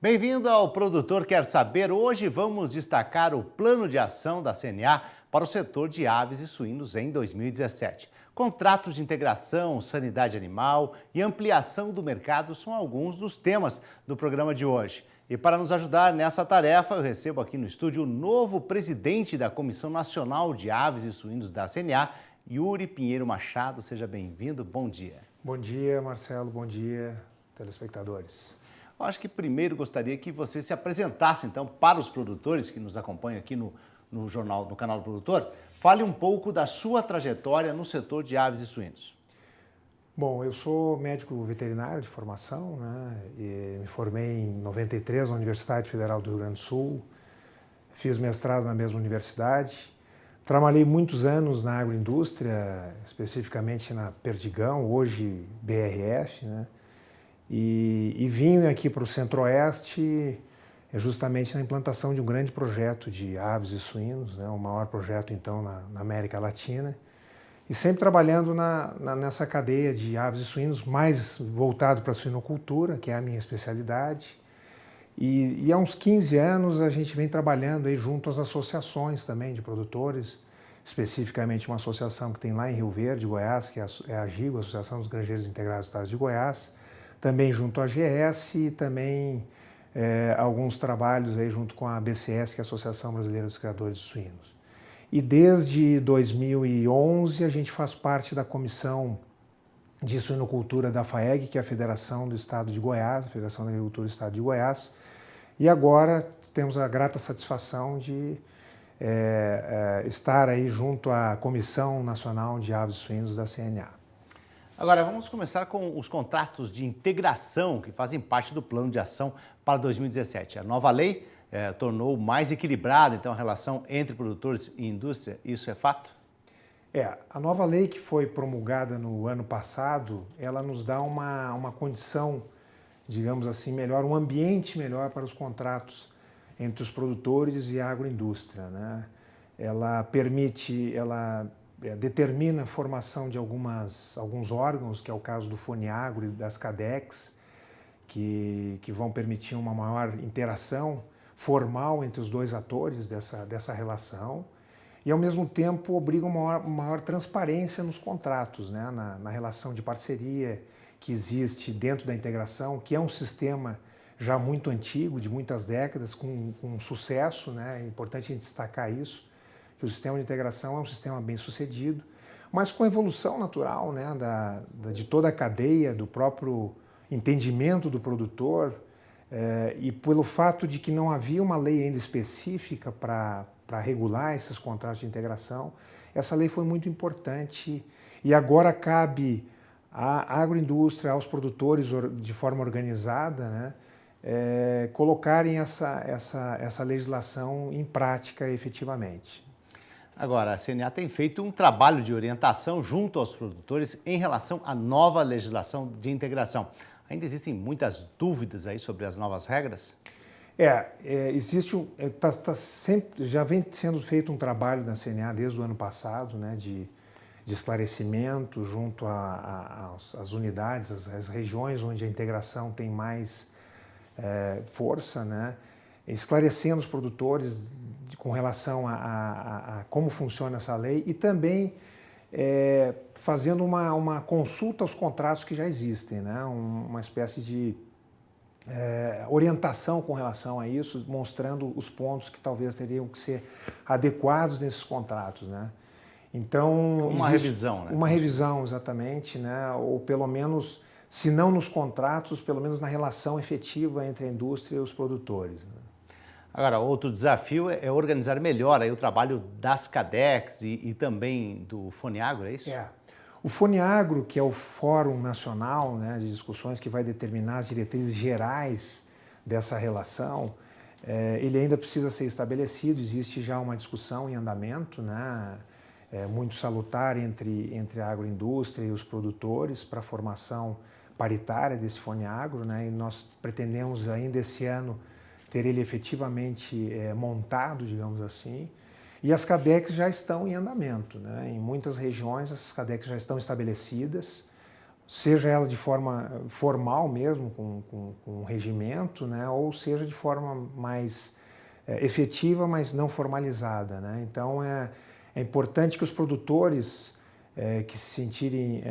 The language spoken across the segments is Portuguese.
Bem-vindo ao Produtor Quer Saber. Hoje vamos destacar o plano de ação da CNA para o setor de aves e suínos em 2017. Contratos de integração, sanidade animal e ampliação do mercado são alguns dos temas do programa de hoje. E para nos ajudar nessa tarefa, eu recebo aqui no estúdio o novo presidente da Comissão Nacional de Aves e Suínos da CNA, Yuri Pinheiro Machado. Seja bem-vindo, bom dia. Bom dia, Marcelo, bom dia, telespectadores. Eu acho que primeiro gostaria que você se apresentasse, então, para os produtores que nos acompanham aqui no canal do Produtor. Fale um pouco da sua trajetória no setor de aves e suínos. Bom, eu sou médico veterinário de formação, né? E me formei em 93 na Universidade Federal do Rio Grande do Sul, fiz mestrado na mesma universidade, trabalhei muitos anos na agroindústria, especificamente na Perdigão, hoje BRF, né? E vim aqui para o Centro-Oeste justamente na implantação de um grande projeto de aves e suínos, né? O maior projeto então na América Latina, e sempre trabalhando nessa cadeia de aves e suínos, mais voltado para a suinocultura, que é a minha especialidade. E há uns 15 anos a gente vem trabalhando aí junto às associações também de produtores, especificamente uma associação que tem lá em Rio Verde, Goiás, que é a AGIGO, Associação dos Granjeiros Integrados do Estado de Goiás, também junto à AGS e também alguns trabalhos aí junto com a ABCS, que é a Associação Brasileira dos Criadores de Suínos. E desde 2011 a gente faz parte da Comissão de Suinocultura da FAEG, que é a Federação do Estado de Goiás, a Federação da Agricultura do Estado de Goiás, e agora temos a grata satisfação de estar aí junto à Comissão Nacional de Aves e Suínos da CNA. Agora, vamos começar com os contratos de integração que fazem parte do plano de ação para 2017. A nova lei tornou mais equilibrada, então, a relação entre produtores e indústria. Isso é fato? A nova lei que foi promulgada no ano passado, ela nos dá uma condição, digamos assim, melhor, um ambiente melhor para os contratos entre os produtores e a agroindústria, né? Ela determina a formação de alguns órgãos, que é o caso do FONIAGRO e das CADEX, que vão permitir uma maior interação formal entre os dois atores dessa relação e, ao mesmo tempo, obriga uma maior transparência nos contratos, né? Na relação de parceria que existe dentro da integração, que é um sistema já muito antigo, de muitas décadas, com sucesso, né? É importante a gente destacar isso, que o sistema de integração é um sistema bem sucedido, mas com a evolução natural, né, de toda a cadeia, do próprio entendimento do produtor, e pelo fato de que não havia uma lei ainda específica para regular esses contratos de integração, essa lei foi muito importante e agora cabe à agroindústria, aos produtores de forma organizada, né, colocarem essa legislação em prática efetivamente. Agora, a CNA tem feito um trabalho de orientação junto aos produtores em relação à nova legislação de integração. Ainda existem muitas dúvidas aí sobre as novas regras? Já vem sendo feito um trabalho na CNA desde o ano passado, né, de esclarecimento junto às unidades, às regiões onde a integração tem mais força, né, esclarecendo os produtores com relação a como funciona essa lei e também fazendo uma consulta aos contratos que já existem, né? Uma espécie de orientação com relação a isso, mostrando os pontos que talvez teriam que ser adequados nesses contratos, né? Então, uma revisão, né? Uma revisão, exatamente, né? Ou pelo menos, se não nos contratos, pelo menos na relação efetiva entre a indústria e os produtores, né? Agora, outro desafio é organizar melhor aí o trabalho das CADEX e também do FONIAGRO, é isso? O FONIAGRO, que é o Fórum Nacional, né, de Discussões que vai determinar as diretrizes gerais dessa relação, ele ainda precisa ser estabelecido, existe já uma discussão em andamento, né, muito salutar entre a agroindústria e os produtores para a formação paritária desse FONIAGRO, né, e nós pretendemos ainda esse ano ter ele efetivamente montado, digamos assim, e as CADEX já estão em andamento, né? Em muitas regiões as CADEX já estão estabelecidas, seja ela de forma formal mesmo, com um regimento, né, ou seja de forma mais efetiva, mas não formalizada, né? Então é importante que os produtores que se sentirem,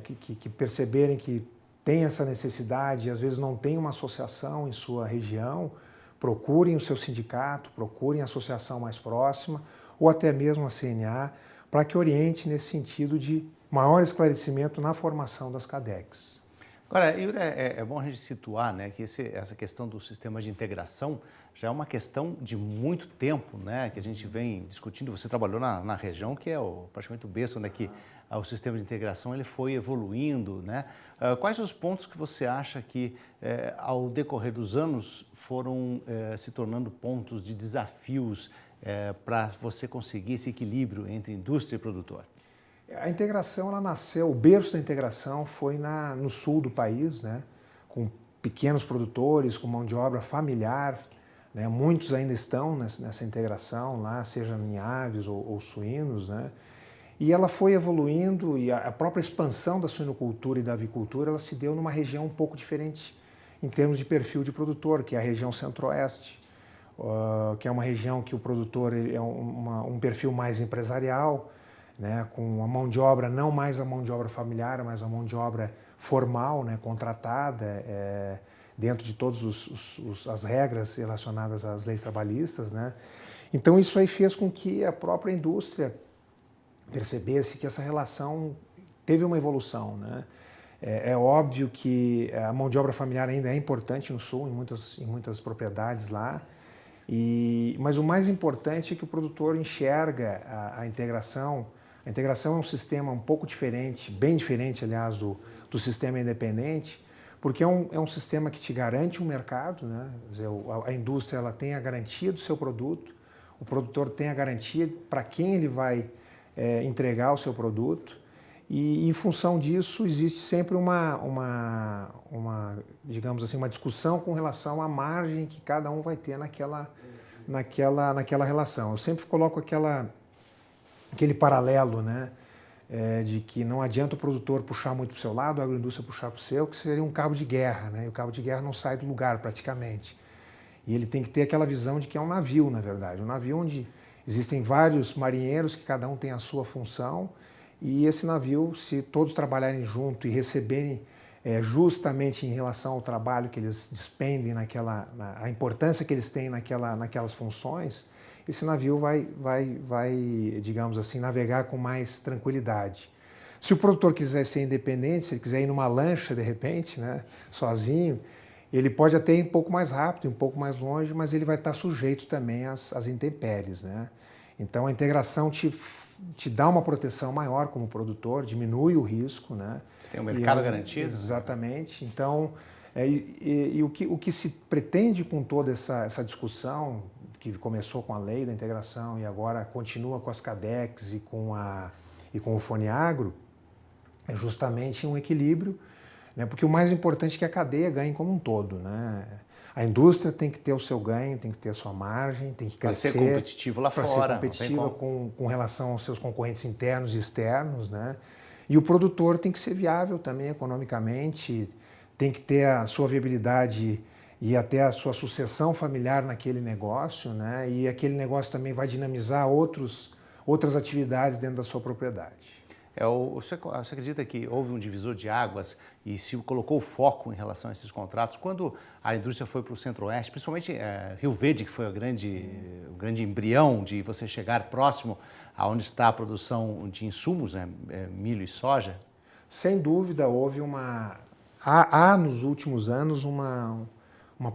que perceberem que tem essa necessidade e às vezes não tem uma associação em sua região, procurem o seu sindicato, procurem a associação mais próxima ou até mesmo a CNA, para que oriente nesse sentido de maior esclarecimento na formação das CADECs. Agora, Yuri, é bom a gente situar, né, que essa questão do sistema de integração já é uma questão de muito tempo, né, que a gente vem discutindo. Você trabalhou na região que é praticamente o berço, né, que o sistema de integração ele foi evoluindo, né? Quais os pontos que você acha que, ao decorrer dos anos, foram se tornando pontos de desafios para você conseguir esse equilíbrio entre indústria e produtor? A integração, ela nasceu, o berço da integração foi no sul do país, né, com pequenos produtores, com mão de obra familiar, né, muitos ainda estão nessa integração lá, seja em aves ou suínos, né, e ela foi evoluindo e a própria expansão da suinocultura e da avicultura, ela se deu numa região um pouco diferente em termos de perfil de produtor, que é a região centro-oeste, que é uma região que o produtor é um perfil mais empresarial, né, com a mão de obra, não mais a mão de obra familiar, mas a mão de obra formal, né, contratada, dentro de todas as regras relacionadas às leis trabalhistas, né. Então isso aí fez com que a própria indústria percebesse que essa relação teve uma evolução, né. É óbvio que a mão de obra familiar ainda é importante no sul, em muitas propriedades lá, mas o mais importante é que o produtor enxerga a integração. A integração é um sistema um pouco diferente, bem diferente, aliás, do sistema independente, porque é um sistema que te garante um mercado, né? Quer dizer, a indústria ela tem a garantia do seu produto, o produtor tem a garantia para quem ele vai entregar o seu produto, e em função disso existe sempre digamos assim, uma discussão com relação à margem que cada um vai ter naquela relação. Eu sempre coloco aquele paralelo, né, de que não adianta o produtor puxar muito para o seu lado, a agroindústria puxar para o seu, que seria um cabo de guerra, né, e o cabo de guerra não sai do lugar praticamente. E ele tem que ter aquela visão de que é um navio, na verdade, um navio onde existem vários marinheiros que cada um tem a sua função, e esse navio, se todos trabalharem junto e receberem justamente em relação ao trabalho que eles despendem, a importância que eles têm naquelas funções, esse navio vai, digamos assim, navegar com mais tranquilidade. Se o produtor quiser ser independente, se ele quiser ir numa lancha, de repente, né, sozinho, ele pode até ir um pouco mais rápido, um pouco mais longe, mas ele vai estar sujeito também às intempéries, né? Então a integração te dá uma proteção maior como produtor, diminui o risco, né? Você tem um mercado garantido? Exatamente. Então, o que se pretende com toda essa discussão, que começou com a lei da integração e agora continua com as CADECs e com o FONEAGRO, é justamente um equilíbrio, né? Porque o mais importante é que a cadeia ganhe como um todo, né? A indústria tem que ter o seu ganho, tem que ter a sua margem, tem que crescer. Para ser competitivo lá fora. Para ser competitiva com relação aos seus concorrentes internos e externos, né? E o produtor tem que ser viável também economicamente, tem que ter a sua viabilidade e até a sua sucessão familiar naquele negócio, né? E aquele negócio também vai dinamizar outras atividades dentro da sua propriedade. Você acredita que houve um divisor de águas e se colocou foco em relação a esses contratos? Quando a indústria foi para o Centro-Oeste, principalmente Rio Verde, que foi o grande embrião de você chegar próximo aonde está a produção de insumos, né, milho e soja? Sem dúvida, houve há nos últimos anos uma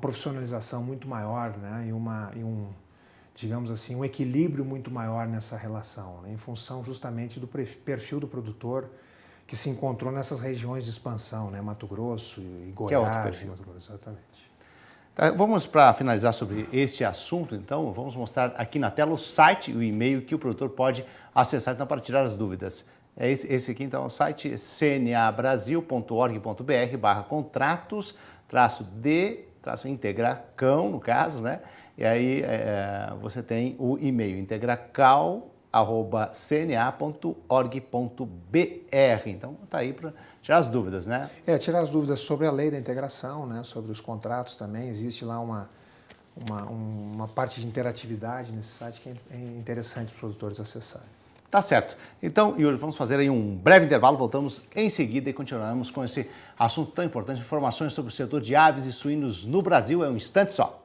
profissionalização muito maior, né, digamos assim, um equilíbrio muito maior nessa relação, né, em função justamente do perfil do produtor que se encontrou nessas regiões de expansão, né, Mato Grosso e Goiás. Que é outro perfil. Mato Grosso, exatamente. Tá, vamos, para finalizar sobre este assunto, então, vamos mostrar aqui na tela o site e o e-mail que o produtor pode acessar então, para tirar as dúvidas. É esse aqui, então, é o site cnabrasil.org.br/contratos-de-integracão, no caso, né? E aí você tem o e-mail integracal@cna.org.br. Então, tá aí para tirar as dúvidas, né? Tirar as dúvidas sobre a lei da integração, né? Sobre os contratos também. Existe lá uma parte de interatividade nesse site que é interessante para os produtores acessarem. Tá certo. Então, Yuri, vamos fazer aí um breve intervalo, voltamos em seguida e continuamos com esse assunto tão importante, informações sobre o setor de aves e suínos no Brasil, é um instante só.